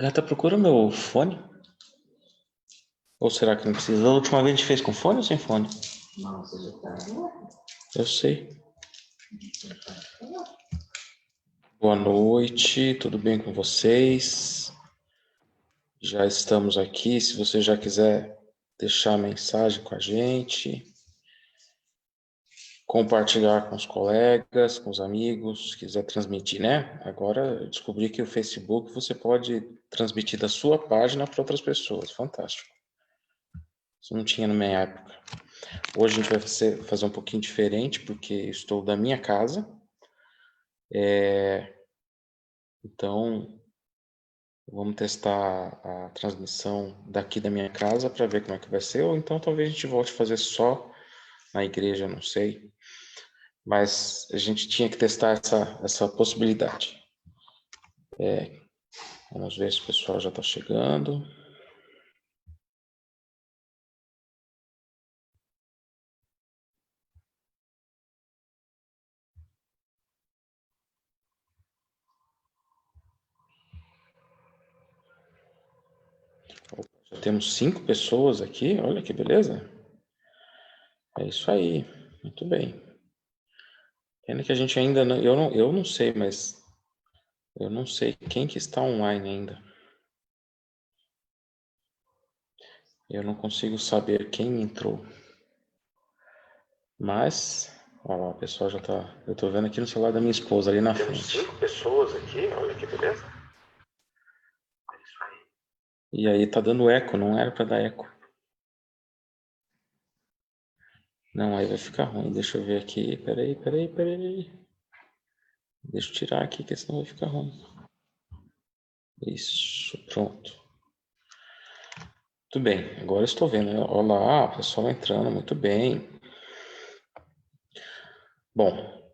Gata, procura meu fone. Ou será que não precisa? A última vez a gente fez com fone ou sem fone? Não, você já tá. Eu sei. Boa noite, tudo bem com vocês? Já estamos aqui. Se você já quiser deixar mensagem com a gente, compartilhar com os colegas, com os amigos, quiser transmitir, né? Agora eu descobri que o Facebook você pode transmitir da sua página para outras pessoas. Fantástico. Isso não tinha na minha época. Hoje a gente vai fazer um pouquinho diferente, porque estou da minha casa. Então, vamos testar a transmissão daqui da minha casa para ver como é que vai ser. Ou então talvez a gente volte a fazer só na igreja, não sei. Mas a gente tinha que testar essa possibilidade. Vamos ver se o pessoal já está chegando. Já temos 5 pessoas aqui, olha que beleza. É isso aí, muito bem. Pena que a gente ainda não, eu não sei, mas eu não sei quem que está online ainda. Eu não consigo saber quem entrou. Mas, ó lá, o pessoal já tá. Eu tô vendo aqui no celular da minha esposa ali na frente. Temos 5 pessoas aqui, olha que beleza. É isso aí. E aí tá dando eco, não era para dar eco. Não, aí vai ficar ruim. Deixa eu ver aqui. Peraí. Deixa eu tirar aqui, que senão vai ficar ruim. Isso, pronto. Muito bem, agora estou vendo. Olá, pessoal entrando, muito bem. Bom,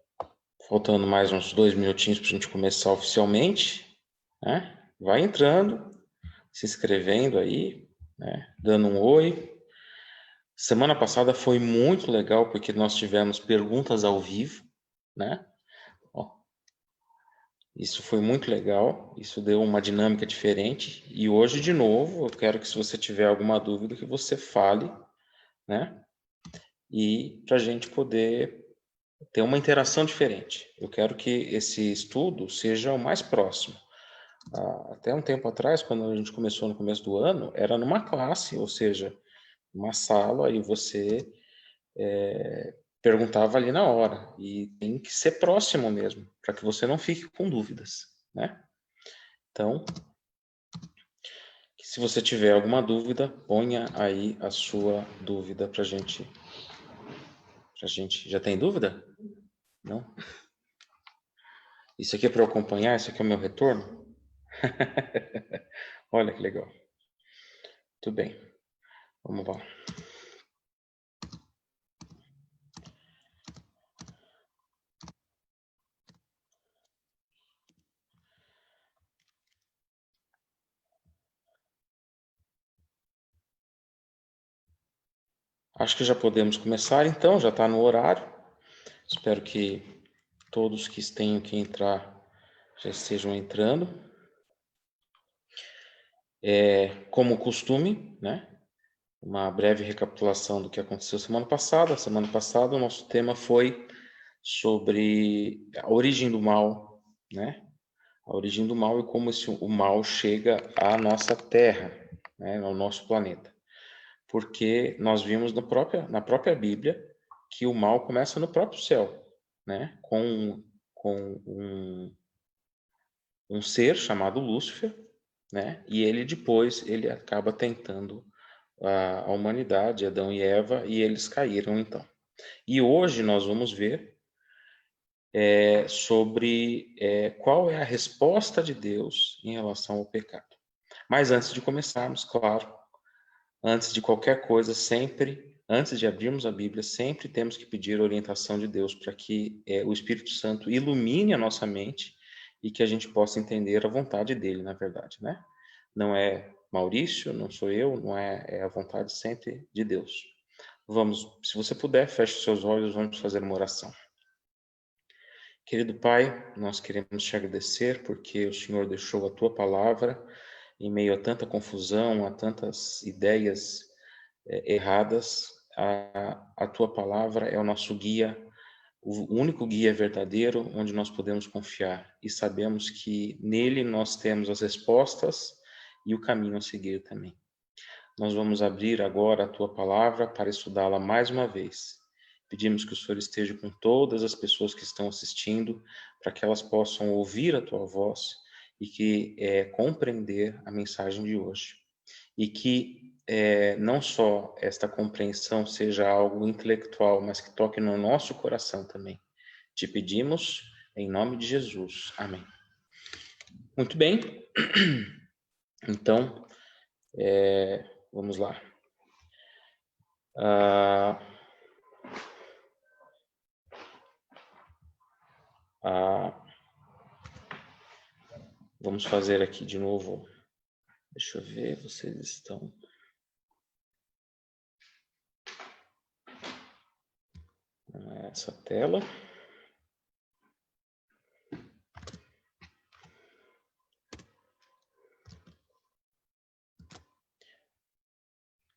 faltando mais uns 2 minutinhos para a gente começar oficialmente, né? Vai entrando, se inscrevendo aí, né? Dando um oi. Semana passada foi muito legal porque nós tivemos perguntas ao vivo, né? Ó, isso foi muito legal, isso deu uma dinâmica diferente. E hoje, de novo, eu quero que se você tiver alguma dúvida, que você fale, né? E para a gente poder ter uma interação diferente. Eu quero que esse estudo seja o mais próximo. Até um tempo atrás, quando a gente começou no começo do ano, era numa classe, ou seja, uma sala, e você perguntava ali na hora. E tem que ser próximo mesmo, para que você não fique com dúvidas, né? Então, se você tiver alguma dúvida, ponha aí a sua dúvida para a gente. Já tem dúvida? Não? Isso aqui é para eu acompanhar? Isso aqui é o meu retorno? Olha que legal. Tudo bem. Vamos lá. Acho que já podemos começar, então, já está no horário. Espero que todos que tenham que entrar já estejam entrando. Como costume, né? Uma breve recapitulação do que aconteceu semana passada. Semana passada, o nosso tema foi sobre a origem do mal, né? A origem do mal e como o mal chega à nossa Terra, né? Ao nosso planeta. Porque nós vimos na própria Bíblia que o mal começa no próprio céu, né? Com um ser chamado Lúcifer, né? E ele depois ele acaba tentando a humanidade, Adão e Eva, e eles caíram então. E hoje nós vamos ver sobre qual é a resposta de Deus em relação ao pecado. Mas antes de começarmos, claro, antes de qualquer coisa, sempre, antes de abrirmos a Bíblia, sempre temos que pedir a orientação de Deus para que o Espírito Santo ilumine a nossa mente e que a gente possa entender a vontade dele, na verdade, né? Não é Maurício, não sou eu, não é a vontade sempre de Deus. Vamos, se você puder, feche os seus olhos, vamos fazer uma oração. Querido Pai, nós queremos te agradecer porque o Senhor deixou a tua palavra em meio a tanta confusão, a tantas ideias erradas, a tua palavra é o nosso guia, o único guia verdadeiro onde nós podemos confiar e sabemos que nele nós temos as respostas e o caminho a seguir também. Nós vamos abrir agora a tua palavra para estudá-la mais uma vez. Pedimos que o Senhor esteja com todas as pessoas que estão assistindo, para que elas possam ouvir a tua voz e que compreender a mensagem de hoje. E que não só esta compreensão seja algo intelectual, mas que toque no nosso coração também. Te pedimos em nome de Jesus. Amém. Muito bem. Então, vamos lá. Vamos fazer aqui de novo. Deixa eu ver, vocês estão... Essa tela.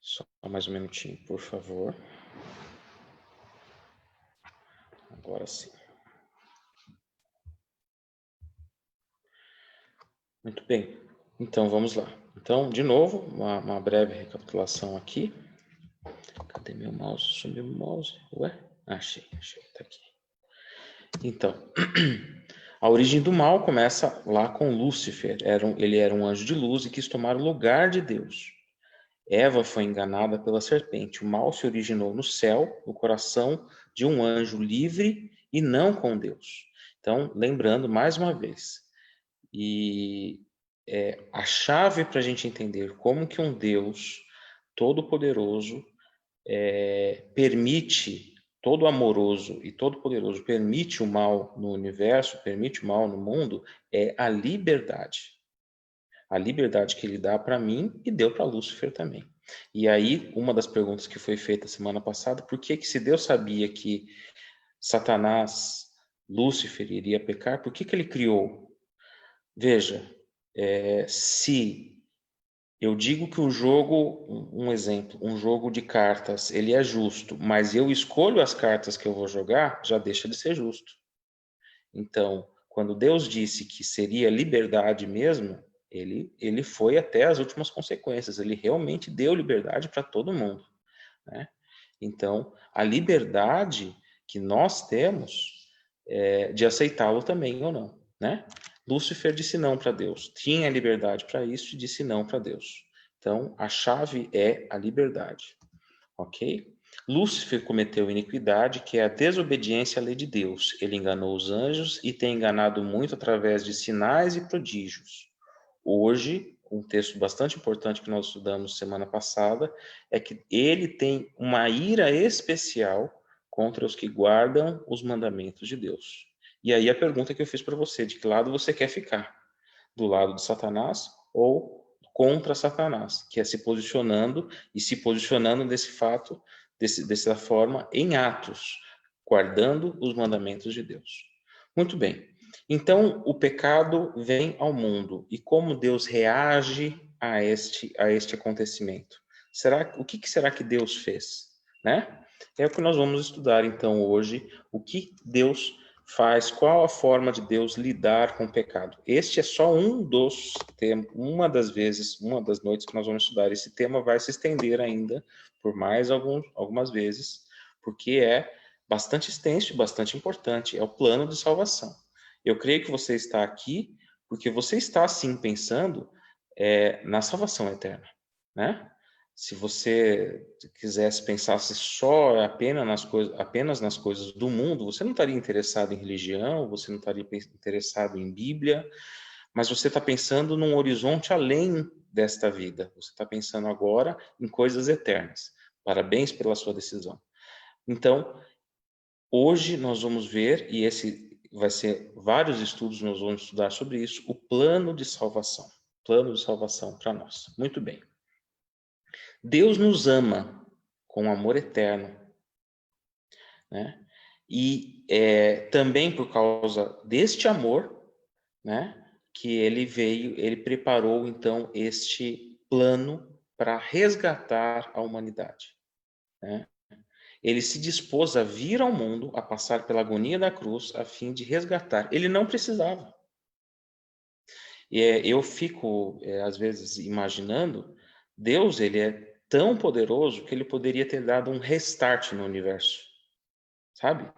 Só mais um minutinho, por favor. Agora sim. Muito bem. Então, vamos lá. Então, de novo, uma breve recapitulação aqui. Cadê meu mouse? Sumiu o mouse. Ué? Achei. Tá aqui. Então, a origem do mal começa lá com Lúcifer. Ele era um anjo de luz e quis tomar o lugar de Deus. Eva foi enganada pela serpente. O mal se originou no céu, no coração de um anjo livre e não com Deus. Então, lembrando mais uma vez, a chave para a gente entender como que um Deus todo-poderoso permite, todo amoroso e todo-poderoso, permite o mal no universo, permite o mal no mundo, é a liberdade. A liberdade que ele dá para mim e deu para Lúcifer também. E aí, uma das perguntas que foi feita semana passada, por que se Deus sabia que Satanás, Lúcifer, iria pecar, por que ele criou? Veja, se eu digo que o jogo, um exemplo, um jogo de cartas, ele é justo, mas eu escolho as cartas que eu vou jogar, já deixa de ser justo. Então, quando Deus disse que seria liberdade mesmo, ele foi até as últimas consequências, ele realmente deu liberdade para todo mundo, né? Então, a liberdade que nós temos de aceitá-lo também ou não, né? Lúcifer disse não para Deus, tinha liberdade para isso e disse não para Deus. Então, a chave é a liberdade, ok? Lúcifer cometeu iniquidade, que é a desobediência à lei de Deus. Ele enganou os anjos e tem enganado muito através de sinais e prodígios. Hoje, um texto bastante importante que nós estudamos semana passada é que ele tem uma ira especial contra os que guardam os mandamentos de Deus. E aí a pergunta que eu fiz para você, de que lado você quer ficar? Do lado de Satanás ou contra Satanás, que é se posicionando desse fato, dessa forma, em atos, guardando os mandamentos de Deus. Muito bem. Então, o pecado vem ao mundo. E como Deus reage a este acontecimento? O que será que Deus fez? Né? É o que nós vamos estudar, então, hoje. O que Deus faz, qual a forma de Deus lidar com o pecado. Este é só um dos temas, uma das noites que nós vamos estudar. Esse tema vai se estender ainda por mais algumas vezes, porque é bastante extenso e bastante importante. É o plano de salvação. Eu creio que você está aqui porque você está, sim, pensando na salvação eterna, né? Se você quisesse pensar só apenas nas coisas do mundo, você não estaria interessado em religião, você não estaria interessado em Bíblia, mas você está pensando num horizonte além desta vida. Você está pensando agora em coisas eternas. Parabéns pela sua decisão. Então, hoje nós vamos ver, e esse vai ser vários estudos, nós vamos estudar sobre isso, o plano de salvação. Plano de salvação para nós. Muito bem. Deus nos ama com amor eterno, né? E também por causa deste amor, né? que ele preparou então este plano para resgatar a humanidade, né? Ele se dispôs a vir ao mundo, a passar pela agonia da cruz, a fim de resgatar. Ele não precisava. Eu fico, às vezes, imaginando, Deus, ele é tão poderoso que ele poderia ter dado um restart no universo, sabe?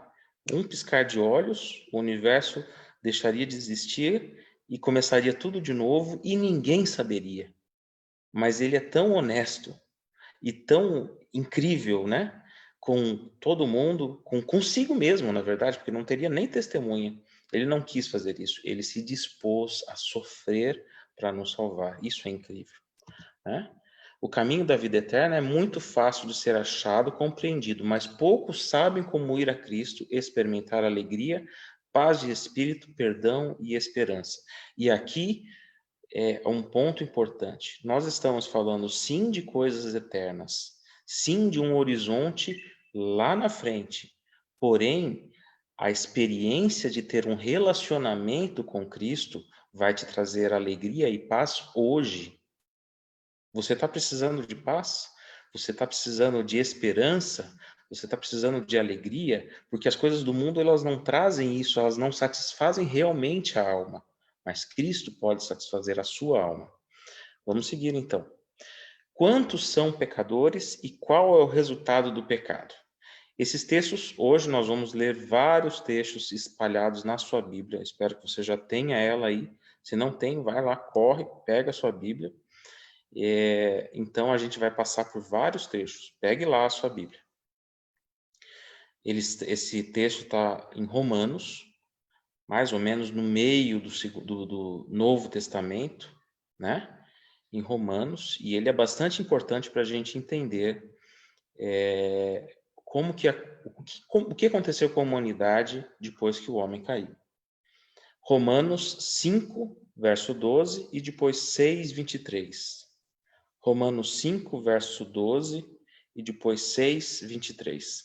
Um piscar de olhos, o universo deixaria de existir e começaria tudo de novo e ninguém saberia. Mas ele é tão honesto e tão incrível, né? Com todo mundo, com consigo mesmo, na verdade, porque não teria nem testemunha. Ele não quis fazer isso. Ele se dispôs a sofrer para nos salvar. Isso é incrível, né? O caminho da vida eterna é muito fácil de ser achado, compreendido, mas poucos sabem como ir a Cristo, experimentar alegria, paz de espírito, perdão e esperança. E aqui é um ponto importante. Nós estamos falando sim de coisas eternas, sim de um horizonte lá na frente. Porém, a experiência de ter um relacionamento com Cristo vai te trazer alegria e paz hoje. Você está precisando de paz? Você está precisando de esperança? Você está precisando de alegria? Porque as coisas do mundo, elas não trazem isso, elas não satisfazem realmente a alma. Mas Cristo pode satisfazer a sua alma. Vamos seguir então. Quantos são pecadores e qual é o resultado do pecado? Esses textos, hoje nós vamos ler vários textos espalhados na sua Bíblia. Espero que você já tenha ela aí. Se não tem, vai lá, corre, pega a sua Bíblia. Então a gente vai passar por vários trechos. Pegue lá a sua Bíblia. Esse texto está em Romanos, mais ou menos no meio do Novo Testamento, né? Em Romanos, e ele é bastante importante para a gente entender o que aconteceu com a humanidade depois que o homem caiu. Romanos 5, verso 12, e depois 6, 23. Romanos 5, verso 12, e depois 6, 23.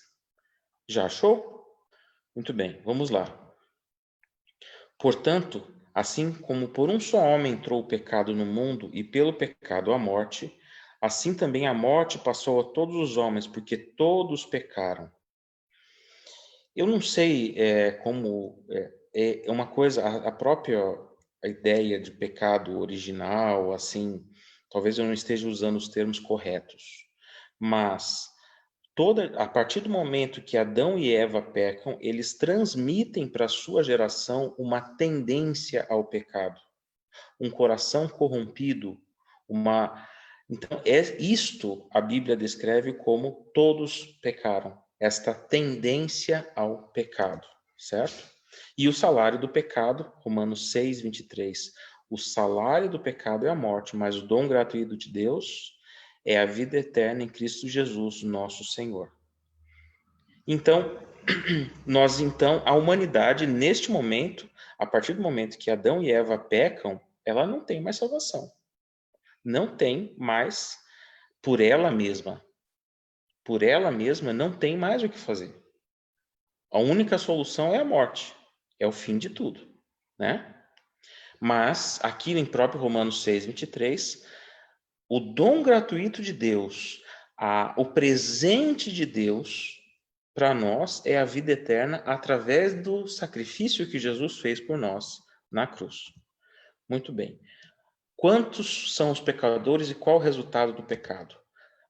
Já achou? Muito bem, vamos lá. Portanto, assim como por um só homem entrou o pecado no mundo e pelo pecado a morte, assim também a morte passou a todos os homens, porque todos pecaram. Eu não sei como é uma coisa, a própria ideia de pecado original, assim, talvez eu não esteja usando os termos corretos, mas a partir do momento que Adão e Eva pecam, eles transmitem para a sua geração uma tendência ao pecado, um coração corrompido, Então, isto a Bíblia descreve como todos pecaram, esta tendência ao pecado, certo? E o salário do pecado, Romanos 6, 23, o salário do pecado é a morte, mas o dom gratuito de Deus é a vida eterna em Cristo Jesus, nosso Senhor. Então, a humanidade, neste momento, a partir do momento que Adão e Eva pecam, ela não tem mais salvação. Não tem mais por ela mesma. Por ela mesma, não tem mais o que fazer. A única solução é a morte. É o fim de tudo, né? Mas, aqui em próprio Romanos 6, 23, o dom gratuito de Deus, o presente de Deus para nós é a vida eterna através do sacrifício que Jesus fez por nós na cruz. Muito bem. Quantos são os pecadores e qual o resultado do pecado?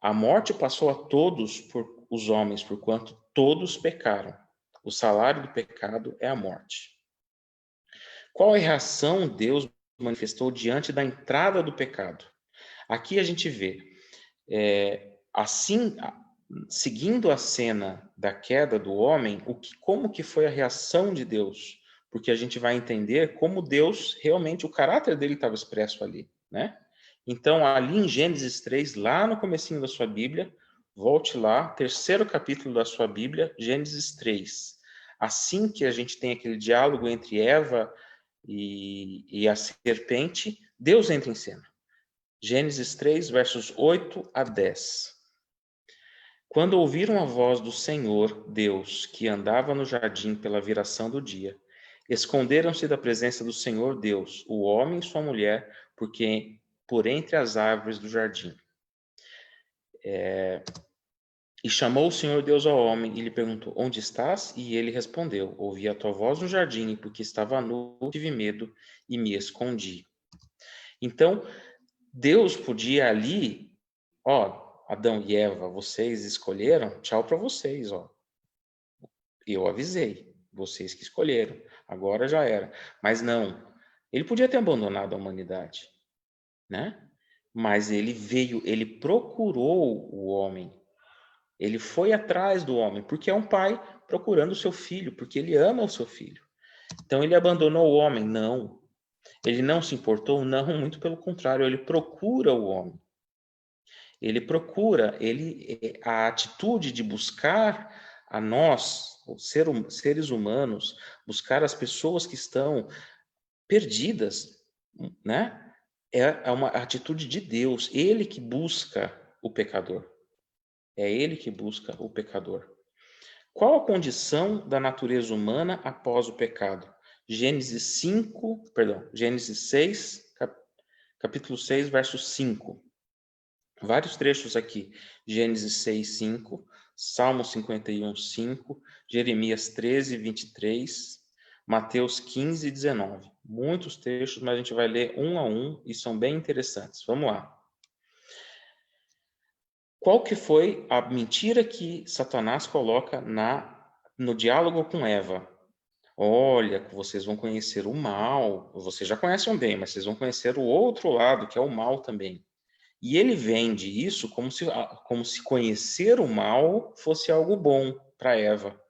A morte passou a todos os homens, porquanto todos pecaram. O salário do pecado é a morte. Qual a reação Deus manifestou diante da entrada do pecado? Aqui a gente vê, seguindo a cena da queda do homem, como que foi a reação de Deus? Porque a gente vai entender como Deus, realmente, o caráter dele estava expresso ali, né? Então, ali em Gênesis 3, lá no comecinho da sua Bíblia, volte lá, terceiro capítulo da sua Bíblia, Gênesis 3. Assim que a gente tem aquele diálogo entre Eva e a serpente, Deus entra em cena. Gênesis 3, versos 8 a 10. Quando ouviram a voz do Senhor, Deus, que andava no jardim pela viração do dia, Esconderam-se da presença do Senhor Deus, o homem e sua mulher, porque por entre as árvores do jardim. E chamou o Senhor Deus ao homem e lhe perguntou: onde estás? E ele respondeu: ouvi a tua voz no jardim, e porque estava nu, tive medo e me escondi. Então, Deus podia ali, ó, Adão e Eva, vocês escolheram, tchau para vocês, ó. Eu avisei, vocês que escolheram, agora já era. Mas não, ele podia ter abandonado a humanidade, né? Mas ele veio, ele procurou o homem. Ele foi atrás do homem, porque é um pai procurando o seu filho, porque ele ama o seu filho. Então ele abandonou o homem? Não. Ele não se importou? Não, muito pelo contrário, ele procura o homem. Ele procura, a atitude de buscar a nós, seres humanos, buscar as pessoas que estão perdidas, né? É uma atitude de Deus, ele que busca o pecador. É ele que busca o pecador. Qual a condição da natureza humana após o pecado? Gênesis 6, capítulo 6, verso 5. Vários trechos aqui. Gênesis 6, 5, Salmo 51, 5, Jeremias 13, 23, Mateus 15, 19. Muitos trechos, mas a gente vai ler um a um e são bem interessantes. Vamos lá. Qual que foi a mentira que Satanás coloca no diálogo com Eva? Olha, vocês vão conhecer o mal. Vocês já conhecem bem, mas vocês vão conhecer o outro lado, que é o mal também. E ele vende isso como se conhecer o mal fosse algo bom para Eva,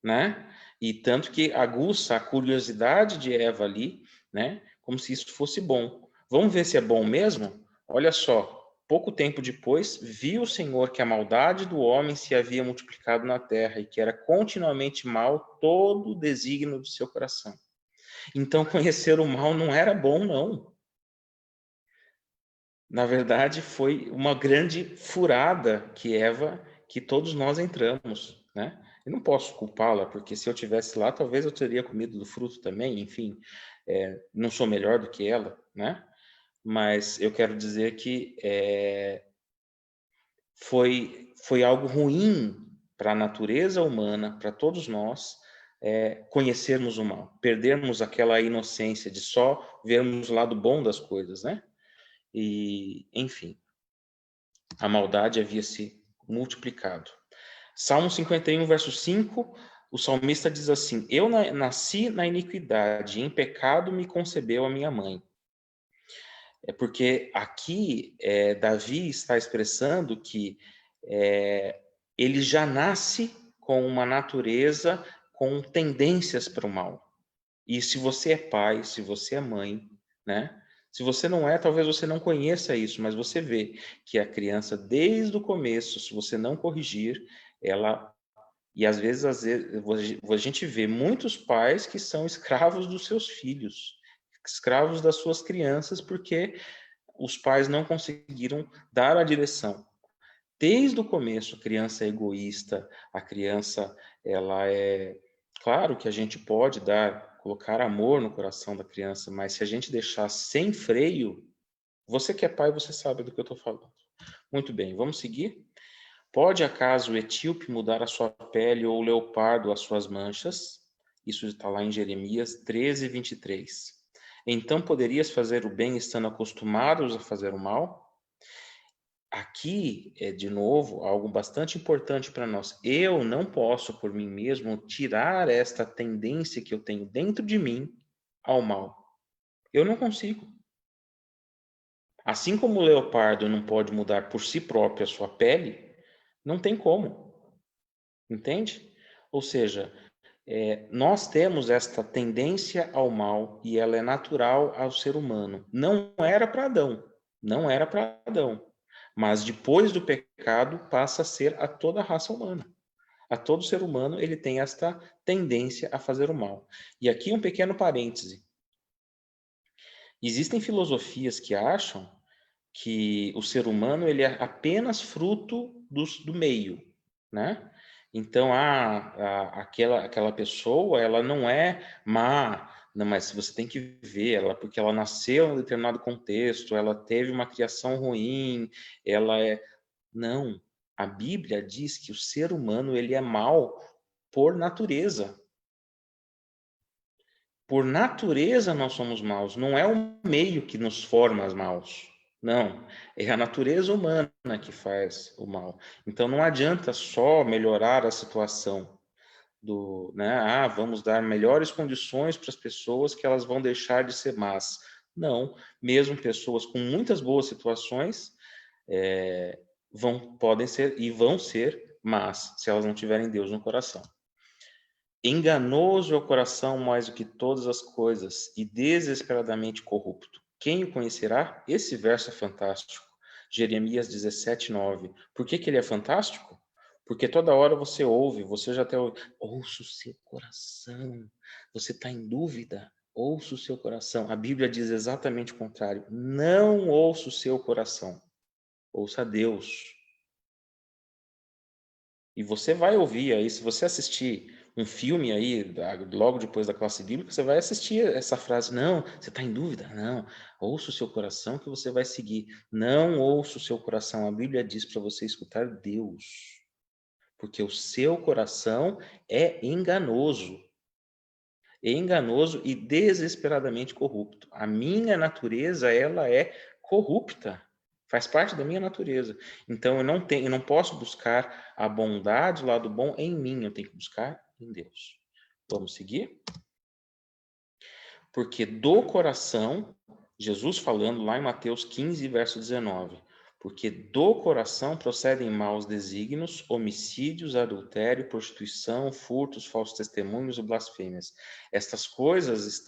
né? E tanto que aguça a curiosidade de Eva ali, né? Como se isso fosse bom. Vamos ver se é bom mesmo? Olha só, pouco tempo depois, viu o Senhor que a maldade do homem se havia multiplicado na terra e que era continuamente mal todo o desígnio do seu coração. Então, conhecer o mal não era bom, não. Na verdade, foi uma grande furada que todos nós entramos, né? Eu não posso culpá-la, porque se eu tivesse lá, talvez eu teria comido do fruto também, enfim, não sou melhor do que ela, né? Mas eu quero dizer que foi algo ruim para a natureza humana, para todos nós, conhecermos o mal, perdermos aquela inocência de só vermos o lado bom das coisas, né? E, enfim, a maldade havia se multiplicado. Salmo 51, verso 5, o salmista diz assim: eu nasci na iniquidade, em pecado me concebeu a minha mãe. É porque aqui Davi está expressando que ele já nasce com uma natureza com tendências para o mal. E se você é pai, se você é mãe, né? Se você não é, talvez você não conheça isso, mas você vê que a criança, desde o começo, se você não corrigir, ela... E às vezes a gente vê muitos pais que são escravos dos seus filhos, escravos das suas crianças, porque os pais não conseguiram dar a direção. Desde o começo, a criança é egoísta, a criança, ela é... Claro que a gente pode colocar amor no coração da criança, mas se a gente deixar sem freio, você que é pai, você sabe do que eu estou falando. Muito bem, vamos seguir? Pode acaso o etíope mudar a sua pele ou o leopardo as suas manchas? Isso está lá em Jeremias 13, 23. Então poderias fazer o bem estando acostumados a fazer o mal? Aqui é, de novo, algo bastante importante para nós. Eu não posso, por mim mesmo, tirar esta tendência que eu tenho dentro de mim ao mal. Eu não consigo. Assim como o leopardo não pode mudar por si próprio a sua pele, não tem como. Entende? Ou seja, nós temos esta tendência ao mal e ela é natural ao ser humano. Não era para Adão. Não era para Adão. Mas depois do pecado passa a ser a toda a raça humana. A todo ser humano ele tem esta tendência a fazer o mal. E aqui um pequeno parêntese. Existem filosofias que acham que o ser humano ele é apenas fruto do meio, né? Então, aquela pessoa, ela não é má, não, mas você tem que ver ela, porque ela nasceu em um determinado contexto, ela teve uma criação ruim, ela é... Não, a Bíblia diz que o ser humano, ele é mau por natureza. Por natureza nós somos maus, não é o meio que nos forma maus. Não, é a natureza humana que faz o mal. Então não adianta só melhorar a situação né? Vamos dar melhores condições para as pessoas que elas vão deixar de ser más. Não, mesmo pessoas com muitas boas situações podem ser e vão ser más se elas não tiverem Deus no coração. Enganoso é o coração mais do que todas as coisas e desesperadamente corrupto. Quem o conhecerá? Esse verso é fantástico. Jeremias 17:9. Por que ele é fantástico? Porque toda hora você ouve, você já até ouve, ouça o seu coração. Você está em dúvida? Ouça o seu coração. A Bíblia diz exatamente o contrário. Não ouça o seu coração. Ouça Deus. E você vai ouvir aí, se você assistir um filme aí, logo depois da classe bíblica, você vai assistir essa frase. Não, você está em dúvida? Não. Ouça o seu coração que você vai seguir. Não ouça o seu coração. A Bíblia diz para você escutar Deus. Porque o seu coração é enganoso. É enganoso e desesperadamente corrupto. A minha natureza, ela é corrupta. Faz parte da minha natureza. Então eu não posso buscar a bondade, o lado bom em mim, eu tenho que buscar em Deus. Vamos seguir? Porque do coração, Jesus falando lá em Mateus 15, verso 19, porque do coração procedem maus desígnios, homicídios, adultério, prostituição, furtos, falsos testemunhos e blasfêmias. Estas coisas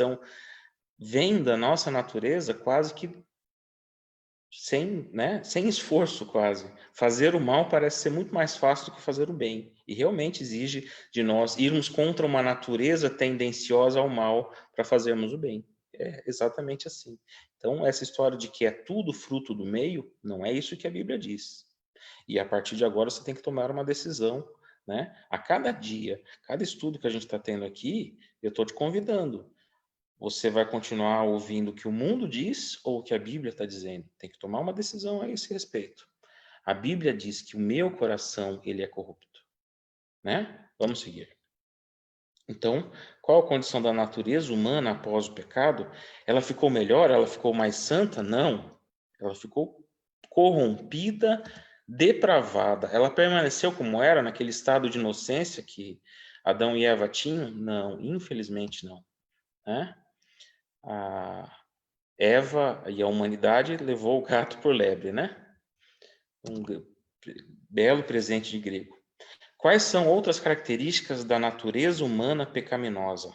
vêm da nossa natureza quase que sem esforço quase. Fazer o mal parece ser muito mais fácil do que fazer o bem. E realmente exige de nós irmos contra uma natureza tendenciosa ao mal para fazermos o bem. É exatamente assim. Então, essa história de que é tudo fruto do meio, não é isso que a Bíblia diz. E a partir de agora você tem que tomar uma decisão, né? A cada dia, cada estudo que a gente está tendo aqui, eu estou te convidando. Você vai continuar ouvindo o que o mundo diz ou o que a Bíblia está dizendo? Tem que tomar uma decisão a esse respeito. A Bíblia diz que o meu coração ele é corrupto, né? Vamos seguir. Então, qual a condição da natureza humana após o pecado? Ela ficou melhor? Ela ficou mais santa? Não. Ela ficou corrompida, depravada. Ela permaneceu como era, naquele estado de inocência que Adão e Eva tinham? Não, infelizmente não. Né? A Eva e a humanidade levou o gato por lebre, né? Um belo presente de grego. Quais são outras características da natureza humana pecaminosa?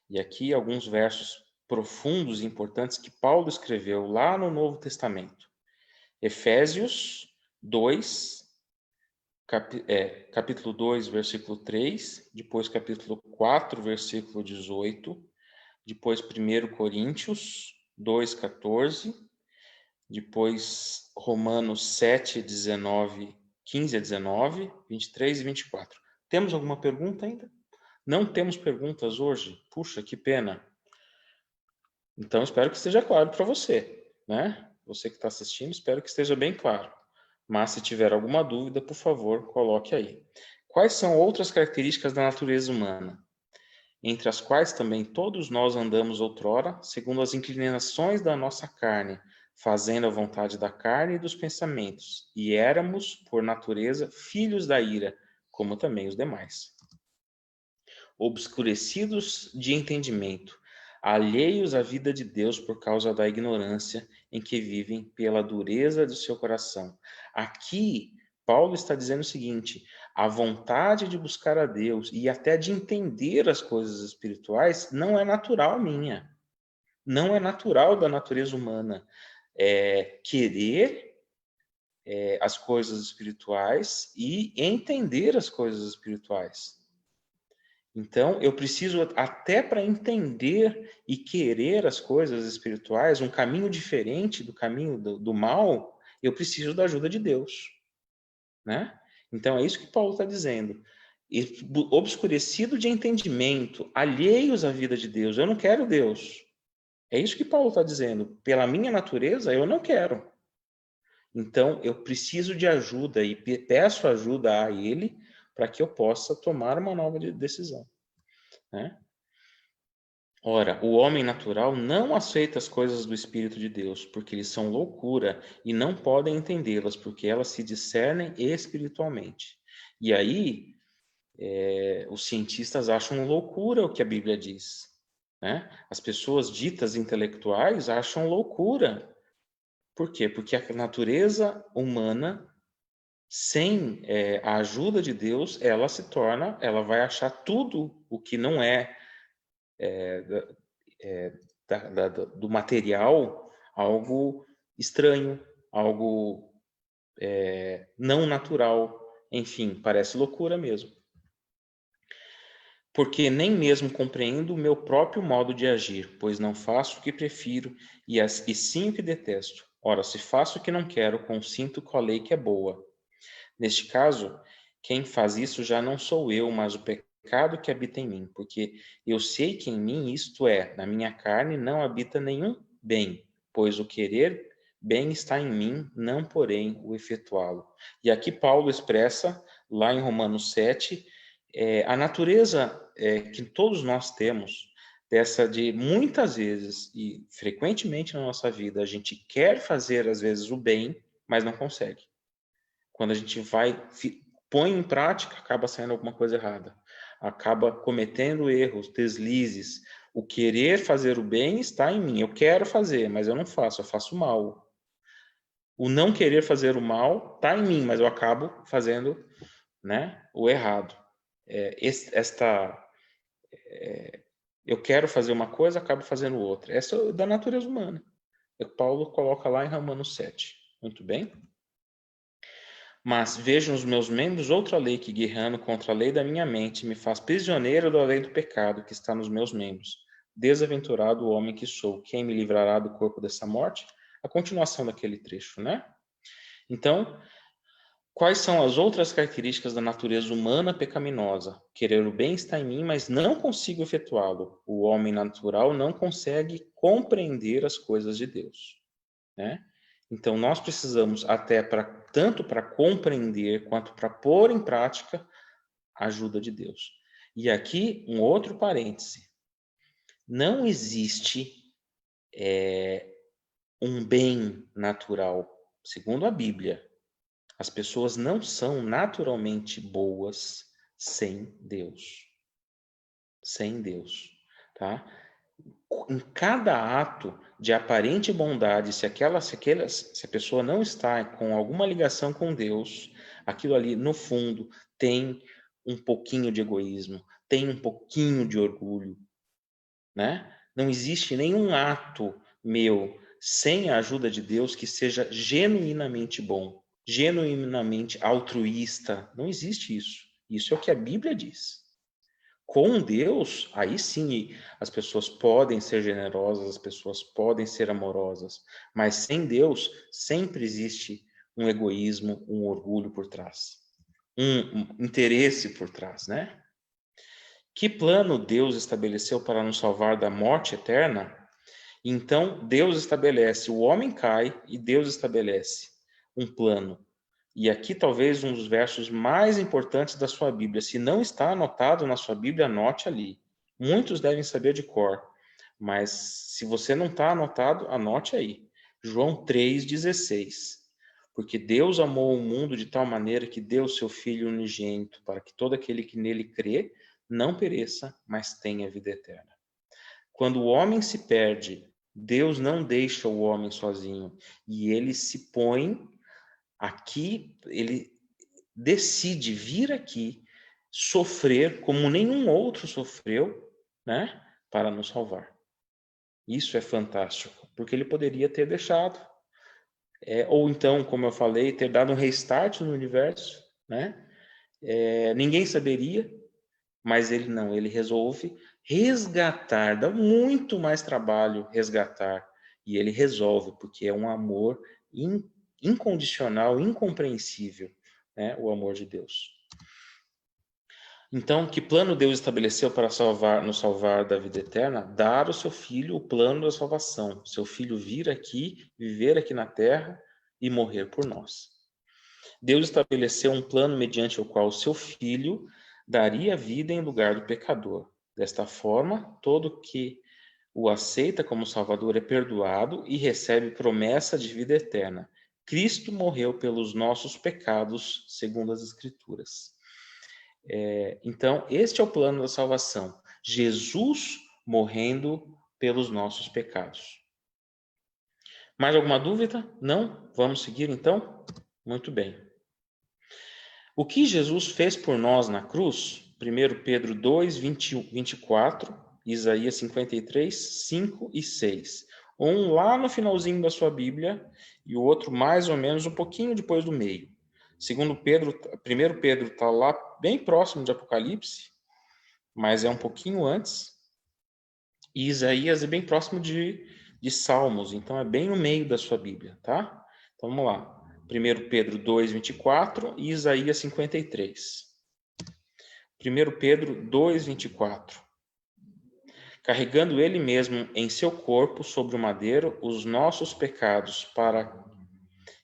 E aqui alguns versos profundos e importantes que Paulo escreveu lá no Novo Testamento. Efésios 2, capítulo 2, versículo 3, depois capítulo 4, versículo 18, depois 1 Coríntios 2, 14, depois Romanos 7, 19, 15 a 19, 23 e 24. Temos alguma pergunta ainda? Não temos perguntas hoje? Puxa, que pena. Então, espero que esteja claro para você, né? Você que está assistindo, espero que esteja bem claro. Mas, se tiver alguma dúvida, por favor, coloque aí. Quais são outras características da natureza humana? Entre as quais também todos nós andamos outrora, segundo as inclinações da nossa carne, fazendo a vontade da carne e dos pensamentos, e éramos, por natureza, filhos da ira, como também os demais. Obscurecidos de entendimento, alheios à vida de Deus por causa da ignorância em que vivem pela dureza do seu coração. Aqui, Paulo está dizendo o seguinte: a vontade de buscar a Deus e até de entender as coisas espirituais não é natural minha. Não é natural da natureza humana. Querer as coisas espirituais e entender as coisas espirituais. Então, eu preciso, até para entender e querer as coisas espirituais, um caminho diferente do caminho do mal, eu preciso da ajuda de Deus, né? Então, é isso que Paulo está dizendo. obscurecido de entendimento, alheios à vida de Deus. Eu não quero Deus. É isso que Paulo está dizendo. Pela minha natureza, eu não quero. Então, eu preciso de ajuda e peço ajuda a ele para que eu possa tomar uma nova decisão, né? Ora, o homem natural não aceita as coisas do Espírito de Deus, porque eles são loucura e não podem entendê-las, porque elas se discernem espiritualmente. E aí, os cientistas acham loucura o que a Bíblia diz, né? As pessoas ditas intelectuais acham loucura. Por quê? Porque a natureza humana, sem a ajuda de Deus, ela vai achar tudo o que não é, do material algo estranho, algo não natural. Enfim, parece loucura mesmo. Porque nem mesmo compreendo o meu próprio modo de agir, pois não faço o que prefiro e sim o que detesto. Ora, se faço o que não quero, consinto com a lei que é boa. Neste caso, quem faz isso já não sou eu, mas o pecado que habita em mim, porque eu sei que em mim, isto é, na minha carne, não habita nenhum bem, pois o querer bem está em mim, não porém o efetuá-lo. E aqui Paulo expressa, lá em Romanos 7, a natureza que todos nós temos, dessa de muitas vezes e frequentemente na nossa vida, a gente quer fazer às vezes o bem, mas não consegue. Quando a gente põe em prática, acaba saindo alguma coisa errada. Acaba cometendo erros, deslizes. O querer fazer o bem está em mim. Eu quero fazer, mas eu não faço, eu faço mal. O não querer fazer o mal está em mim, mas eu acabo fazendo, né, o errado. Eu quero fazer uma coisa, acabo fazendo outra. Essa é da natureza humana. Paulo coloca lá em Romanos 7. Muito bem? Mas vejo nos meus membros outra lei que, guerreando contra a lei da minha mente, me faz prisioneiro da lei do pecado que está nos meus membros. Desaventurado o homem que sou, quem me livrará do corpo dessa morte? A continuação daquele trecho, né? Então, quais são as outras características da natureza humana pecaminosa? Querer o bem está em mim, mas não consigo efetuá-lo. O homem natural não consegue compreender as coisas de Deus, né? Então, nós precisamos tanto para compreender quanto para pôr em prática a ajuda de Deus. E aqui, um outro parêntese. Não existe um bem natural. Segundo a Bíblia, as pessoas não são naturalmente boas sem Deus. Sem Deus, tá? Em cada ato de aparente bondade, se a pessoa não está com alguma ligação com Deus, aquilo ali, no fundo, tem um pouquinho de egoísmo, tem um pouquinho de orgulho, né? Não existe nenhum ato meu sem a ajuda de Deus que seja genuinamente bom, genuinamente altruísta. Não existe isso. Isso é o que a Bíblia diz. Com Deus, aí sim, as pessoas podem ser generosas, as pessoas podem ser amorosas, mas sem Deus sempre existe um egoísmo, um orgulho por trás, um interesse por trás, né? Que plano Deus estabeleceu para nos salvar da morte eterna? Então, Deus estabelece, o homem cai e Deus estabelece um plano. E aqui talvez um dos versos mais importantes da sua Bíblia. Se não está anotado na sua Bíblia, anote ali. Muitos devem saber de cor, mas se você não está anotado, anote aí. João 3,16. Porque Deus amou o mundo de tal maneira que deu o seu Filho unigênito, para que todo aquele que nele crê não pereça, mas tenha vida eterna. Quando o homem se perde, Deus não deixa o homem sozinho, e ele se põe aqui, ele decide vir aqui sofrer como nenhum outro sofreu, né, para nos salvar. Isso é fantástico, porque ele poderia ter deixado, ou então, como eu falei, ter dado um restart no universo, né? Ninguém saberia, mas ele não, ele resolve resgatar, dá muito mais trabalho resgatar, e ele resolve, porque é um amor incondicional, incompreensível, né, o amor de Deus. Então, que plano Deus estabeleceu para nos salvar da vida eterna? Dar ao seu filho o plano da salvação. Seu filho vir aqui, viver aqui na terra e morrer por nós. Deus estabeleceu um plano mediante o qual o seu filho daria vida em lugar do pecador. Desta forma, todo que o aceita como Salvador é perdoado e recebe promessa de vida eterna. Cristo morreu pelos nossos pecados, segundo as Escrituras. Então, este é o plano da salvação. Jesus morrendo pelos nossos pecados. Mais alguma dúvida? Não? Vamos seguir então? Muito bem. O que Jesus fez por nós na cruz? 1 Pedro 2, 24, Isaías 53, 5 e 6. Um lá no finalzinho da sua Bíblia e o outro mais ou menos um pouquinho depois do meio. Segundo Pedro, 1 Pedro está lá bem próximo de Apocalipse, mas é um pouquinho antes. E Isaías é bem próximo de Salmos, então é bem no meio da sua Bíblia, tá? Então vamos lá. 1 Pedro 2, 24 e Isaías 53. 1 Pedro 2, 24. Carregando ele mesmo em seu corpo sobre o madeiro os nossos pecados, para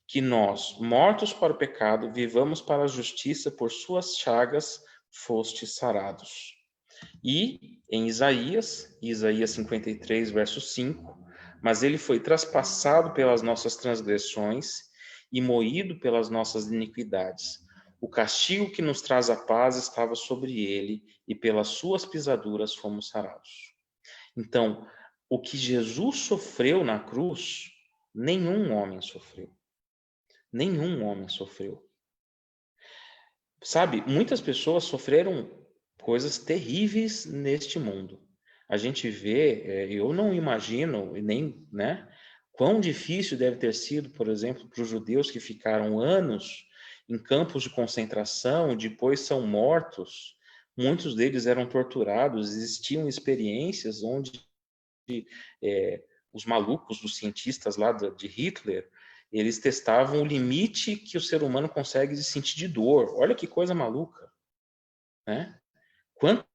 que nós, mortos para o pecado, vivamos para a justiça, por suas chagas fostes sarados. E em Isaías 53, verso 5, mas ele foi traspassado pelas nossas transgressões e moído pelas nossas iniquidades. O castigo que nos traz a paz estava sobre ele, e pelas suas pisaduras fomos sarados. Então, o que Jesus sofreu na cruz, nenhum homem sofreu. Nenhum homem sofreu. Sabe, muitas pessoas sofreram coisas terríveis neste mundo. A gente vê, eu não imagino, nem, né, quão difícil deve ter sido, por exemplo, para os judeus que ficaram anos em campos de concentração, depois são mortos. Muitos deles eram torturados, existiam experiências onde os malucos dos cientistas lá de Hitler, eles testavam o limite que o ser humano consegue de sentir de dor. Olha que coisa maluca, né? Quanto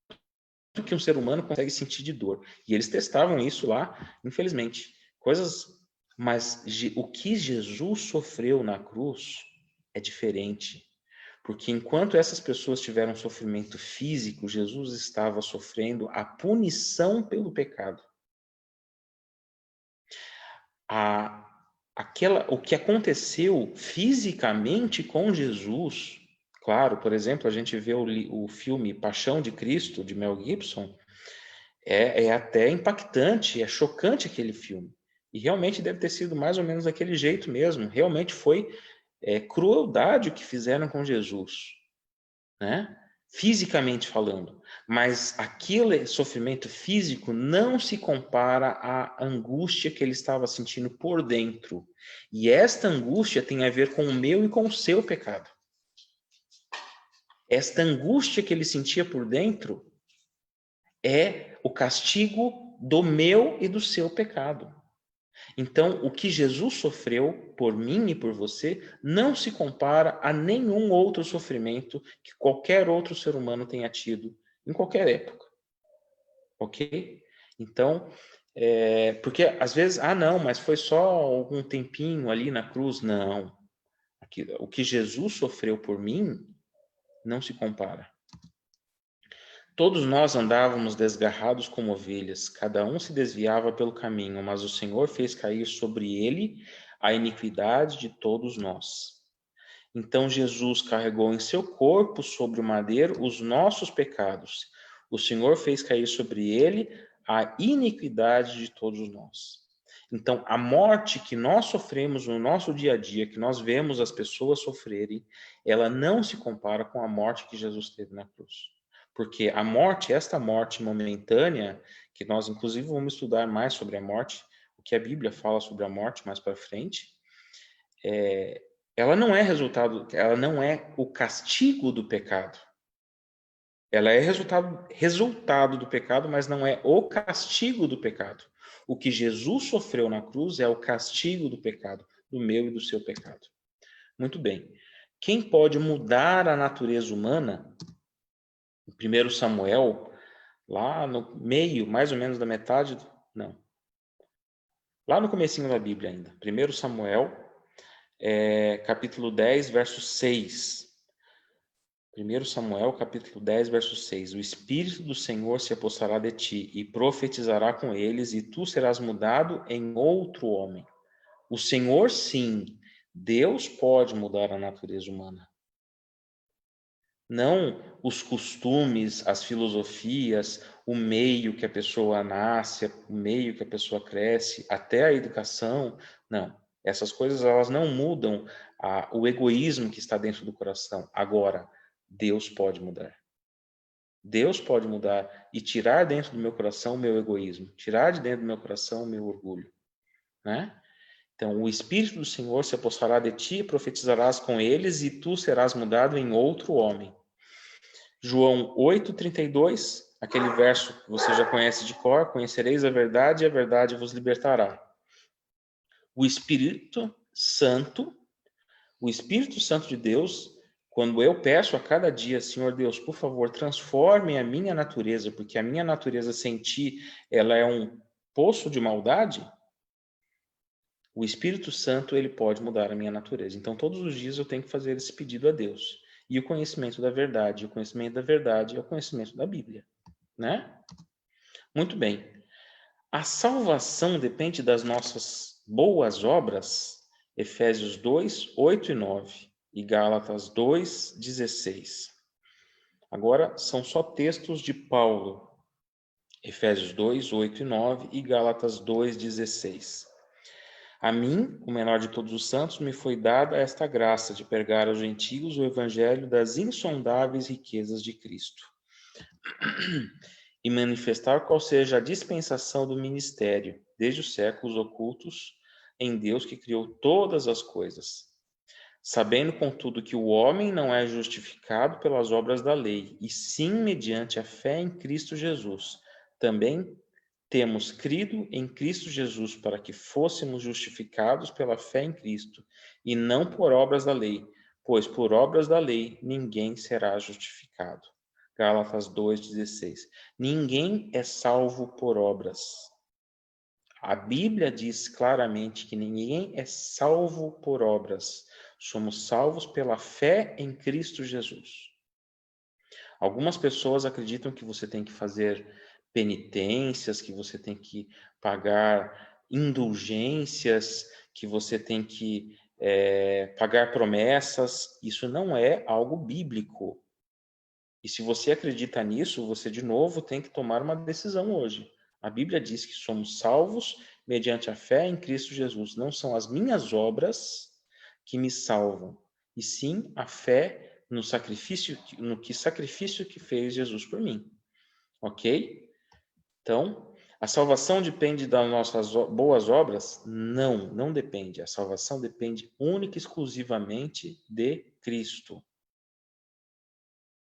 que um ser humano consegue sentir de dor? E eles testavam isso lá, infelizmente. Coisas, mas o que Jesus sofreu na cruz é diferente. Porque enquanto essas pessoas tiveram sofrimento físico, Jesus estava sofrendo a punição pelo pecado. O que aconteceu fisicamente com Jesus, claro, por exemplo, a gente vê o filme Paixão de Cristo, de Mel Gibson, é até impactante, é chocante aquele filme. E realmente deve ter sido mais ou menos daquele jeito mesmo. Realmente foi crueldade o que fizeram com Jesus, né? Fisicamente falando. Mas aquele sofrimento físico não se compara à angústia que ele estava sentindo por dentro. E esta angústia tem a ver com o meu e com o seu pecado. Esta angústia que ele sentia por dentro é o castigo do meu e do seu pecado. Então, o que Jesus sofreu por mim e por você não se compara a nenhum outro sofrimento que qualquer outro ser humano tenha tido em qualquer época. Ok? Então, porque às vezes, não, mas foi só algum tempinho ali na cruz. Não. O que Jesus sofreu por mim não se compara. Todos nós andávamos desgarrados como ovelhas, cada um se desviava pelo caminho, mas o Senhor fez cair sobre ele a iniquidade de todos nós. Então Jesus carregou em seu corpo sobre o madeiro os nossos pecados. O Senhor fez cair sobre ele a iniquidade de todos nós. Então, a morte que nós sofremos no nosso dia a dia, que nós vemos as pessoas sofrerem, ela não se compara com a morte que Jesus teve na cruz. Porque a morte, esta morte momentânea, que nós inclusive vamos estudar mais sobre a morte, o que a Bíblia fala sobre a morte mais para frente, ela não é o castigo do pecado. Ela é resultado do pecado, mas não é o castigo do pecado. O que Jesus sofreu na cruz é o castigo do pecado, do meu e do seu pecado. Muito bem. Quem pode mudar a natureza humana Em 1 Samuel, lá no meio, mais ou menos da metade, não. Lá no comecinho da Bíblia ainda. 1 Samuel, capítulo 10, verso 6. 1 Samuel, capítulo 10, verso 6. O Espírito do Senhor se apossará de ti e profetizará com eles, e tu serás mudado em outro homem. O Senhor, sim, Deus pode mudar a natureza humana. Não os costumes, as filosofias, o meio que a pessoa nasce, o meio que a pessoa cresce, até a educação. Não. Essas coisas, elas não mudam o egoísmo que está dentro do coração. Agora, Deus pode mudar. Deus pode mudar e tirar dentro do meu coração o meu egoísmo, tirar de dentro do meu coração o meu orgulho, né? Então, o Espírito do Senhor se apossará de ti e profetizarás com eles, e tu serás mudado em outro homem. João 8,32, aquele verso que você já conhece de cor: conhecereis a verdade e a verdade vos libertará. O Espírito Santo de Deus, quando eu peço a cada dia, Senhor Deus, por favor, transforme a minha natureza, porque a minha natureza sem ti, ela é um poço de maldade. O Espírito Santo, ele pode mudar a minha natureza. Então, todos os dias eu tenho que fazer esse pedido a Deus. E o conhecimento da verdade, o conhecimento da verdade é o conhecimento da Bíblia, né? Muito bem. A salvação depende das nossas boas obras. Efésios 2, 8 e 9 e Gálatas 2, 16. Agora, são só textos de Paulo. Efésios 2, 8 e 9 e Gálatas 2, 16. A mim, o menor de todos os santos, me foi dada esta graça de pregar aos gentios o evangelho das insondáveis riquezas de Cristo e manifestar qual seja a dispensação do ministério, desde os séculos ocultos, em Deus que criou todas as coisas. Sabendo, contudo, que o homem não é justificado pelas obras da lei, e sim mediante a fé em Cristo Jesus. Também temos crido em Cristo Jesus para que fôssemos justificados pela fé em Cristo, e não por obras da lei, pois por obras da lei ninguém será justificado. Gálatas 2,16. Ninguém é salvo por obras. A Bíblia diz claramente que ninguém é salvo por obras. Somos salvos pela fé em Cristo Jesus. Algumas pessoas acreditam que você tem que fazer penitências, que você tem que pagar indulgências, que você tem que pagar promessas. Isso não é algo bíblico. E se você acredita nisso, você de novo tem que tomar uma decisão hoje. A Bíblia diz que somos salvos mediante a fé em Cristo Jesus. Não são as minhas obras que me salvam, e sim a fé no sacrifício que fez Jesus por mim. Ok? Então, a salvação depende das nossas boas obras? Não, não depende. A salvação depende única e exclusivamente de Cristo.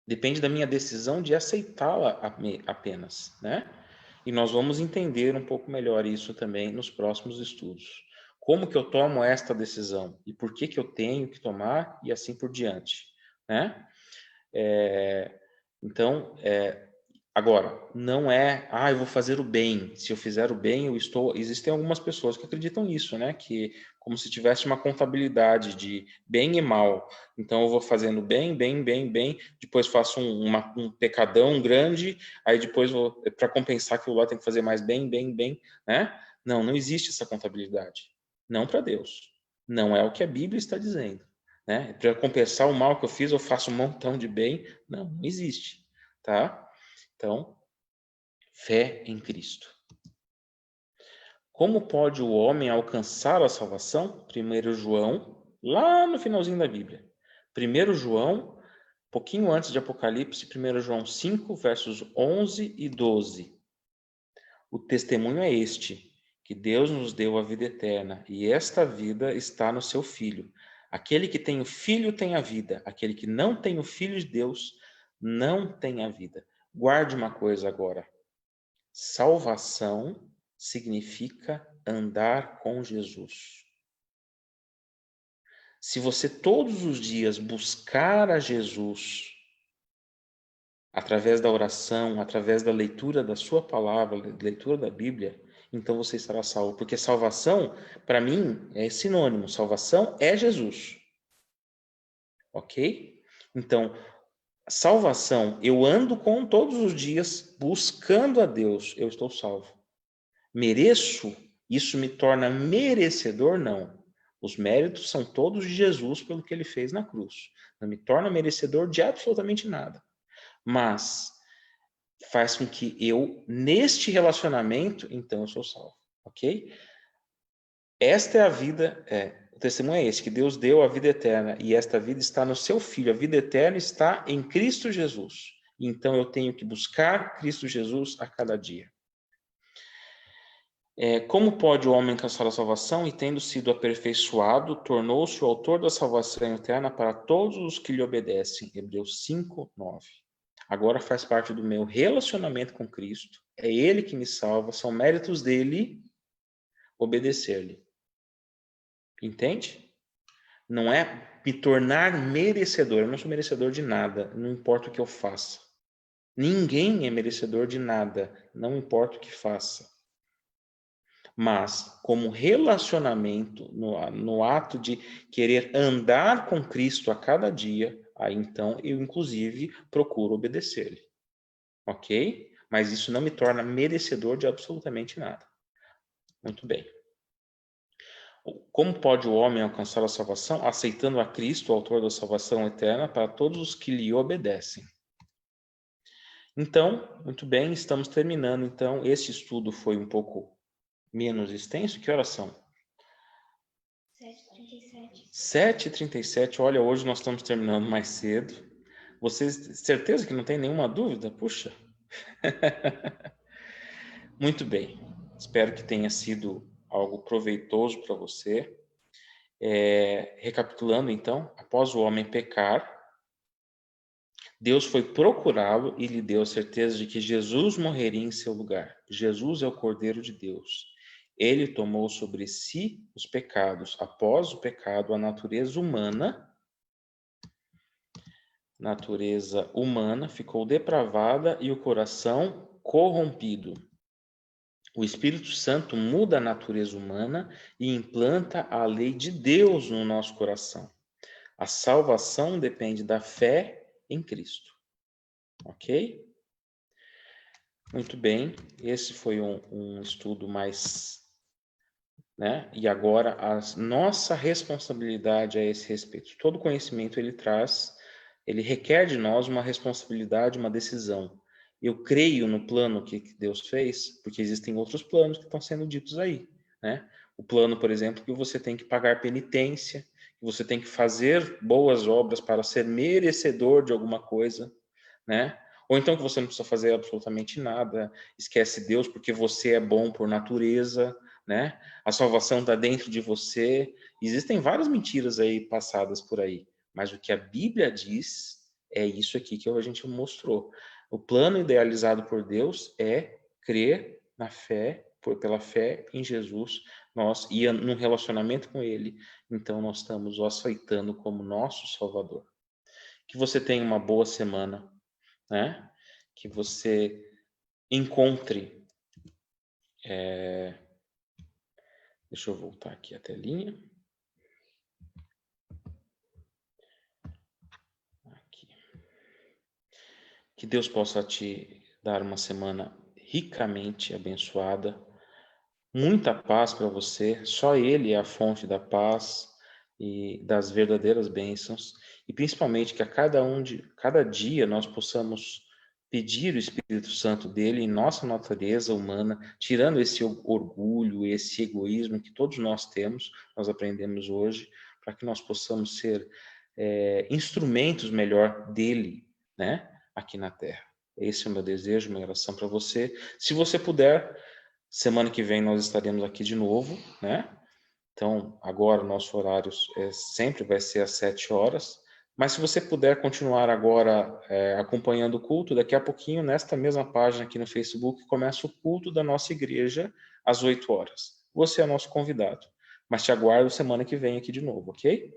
Depende da minha decisão de aceitá-la apenas, né? E nós vamos entender um pouco melhor isso também nos próximos estudos. Como que eu tomo esta decisão e por que que eu tenho que tomar e assim por diante, né? Então, agora, não é, eu vou fazer o bem. Se eu fizer o bem, eu estou. Existem algumas pessoas que acreditam nisso, né? Que como se tivesse uma contabilidade de bem e mal. Então, eu vou fazendo bem, bem, bem, bem. Depois faço um pecadão grande. Aí depois, para compensar aquilo lá, tem que fazer mais bem, bem, bem, né? Não, não existe essa contabilidade. Não para Deus. Não é o que a Bíblia está dizendo, né? Para compensar o mal que eu fiz, eu faço um montão de bem. Não, não existe, tá? Então, fé em Cristo. Como pode o homem alcançar a salvação? 1 João, lá no finalzinho da Bíblia. 1 João, pouquinho antes de Apocalipse, 1 João 5, versos 11 e 12. O testemunho é este, que Deus nos deu a vida eterna, e esta vida está no seu Filho. Aquele que tem o Filho tem a vida, aquele que não tem o Filho de Deus não tem a vida. Guarde uma coisa agora. Salvação significa andar com Jesus. Se você todos os dias buscar a Jesus, através da oração, através da leitura da sua palavra, leitura da Bíblia, então você estará salvo. Porque salvação, para mim, é sinônimo. Salvação é Jesus. Ok? Então, salvação, eu ando com todos os dias buscando a Deus, eu estou salvo. Mereço? Isso me torna merecedor? Não. Os méritos são todos de Jesus pelo que ele fez na cruz. Não me torna merecedor de absolutamente nada. Mas faz com que eu, neste relacionamento, então eu sou salvo. Ok? Esta é a vida, o testemunho é esse, que Deus deu a vida eterna, e esta vida está no seu Filho. A vida eterna está em Cristo Jesus. Então eu tenho que buscar Cristo Jesus a cada dia. Como pode o homem alcançar a salvação? E tendo sido aperfeiçoado, tornou-se o autor da salvação eterna para todos os que lhe obedecem. Hebreus 5, 9. Agora faz parte do meu relacionamento com Cristo. É Ele que me salva, são méritos dele obedecer-lhe. Entende? Não é me tornar merecedor. Eu não sou merecedor de nada, não importa o que eu faça. Ninguém é merecedor de nada, não importa o que faça. Mas, como relacionamento, no ato de querer andar com Cristo a cada dia, aí então eu, inclusive, procuro obedecer-lhe. Ok? Mas isso não me torna merecedor de absolutamente nada. Muito bem. Como pode o homem alcançar a salvação? Aceitando a Cristo, o autor da salvação eterna, para todos os que lhe obedecem. Então, muito bem, estamos terminando. Então, esse estudo foi um pouco menos extenso. Que horas são? 7h37. 7h37. Olha, hoje nós estamos terminando mais cedo. Vocês, certeza que não tem nenhuma dúvida? Puxa. Muito bem. Espero que tenha sido algo proveitoso para você. Recapitulando, então, após o homem pecar, Deus foi procurá-lo e lhe deu a certeza de que Jesus morreria em seu lugar. Jesus é o Cordeiro de Deus. Ele tomou sobre si os pecados. Após o pecado, a natureza humana ficou depravada e o coração corrompido. O Espírito Santo muda a natureza humana e implanta a lei de Deus no nosso coração. A salvação depende da fé em Cristo. Ok? Muito bem. Esse foi um estudo mais... né? E agora a nossa responsabilidade a esse respeito. Todo conhecimento ele requer de nós uma responsabilidade, uma decisão. Eu creio no plano que Deus fez, porque existem outros planos que estão sendo ditos aí, né? O plano, por exemplo, que você tem que pagar penitência, que você tem que fazer boas obras para ser merecedor de alguma coisa, né? Ou então que você não precisa fazer absolutamente nada, esquece Deus porque você é bom por natureza, né? A salvação está dentro de você. Existem várias mentiras aí passadas por aí, mas o que a Bíblia diz é isso aqui que a gente mostrou. O plano idealizado por Deus é crer na fé, pela fé em Jesus, nós e num relacionamento com Ele, então nós estamos o aceitando como nosso Salvador. Que você tenha uma boa semana, né? Que você encontre... Deixa eu voltar aqui a telinha. Aqui. Que Deus possa te dar uma semana ricamente abençoada. Muita paz para você. Só Ele é a fonte da paz e das verdadeiras bênçãos. E principalmente que a cada dia nós possamos pedir o Espírito Santo dele em nossa natureza humana, tirando esse orgulho, esse egoísmo que todos nós temos, nós aprendemos hoje, para que nós possamos ser instrumentos melhor dele, né, aqui na Terra. Esse é o meu desejo, minha oração para você. Se você puder, semana que vem nós estaremos aqui de novo, né? Então, agora o nosso horário sempre vai ser às 7 horas. Mas se você puder continuar agora acompanhando o culto, daqui a pouquinho, nesta mesma página aqui no Facebook, começa o culto da nossa igreja às 8 horas. Você é nosso convidado. Mas te aguardo semana que vem aqui de novo, ok?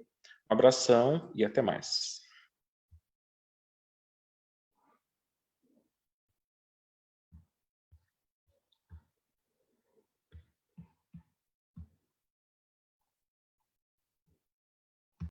Um abração e até mais.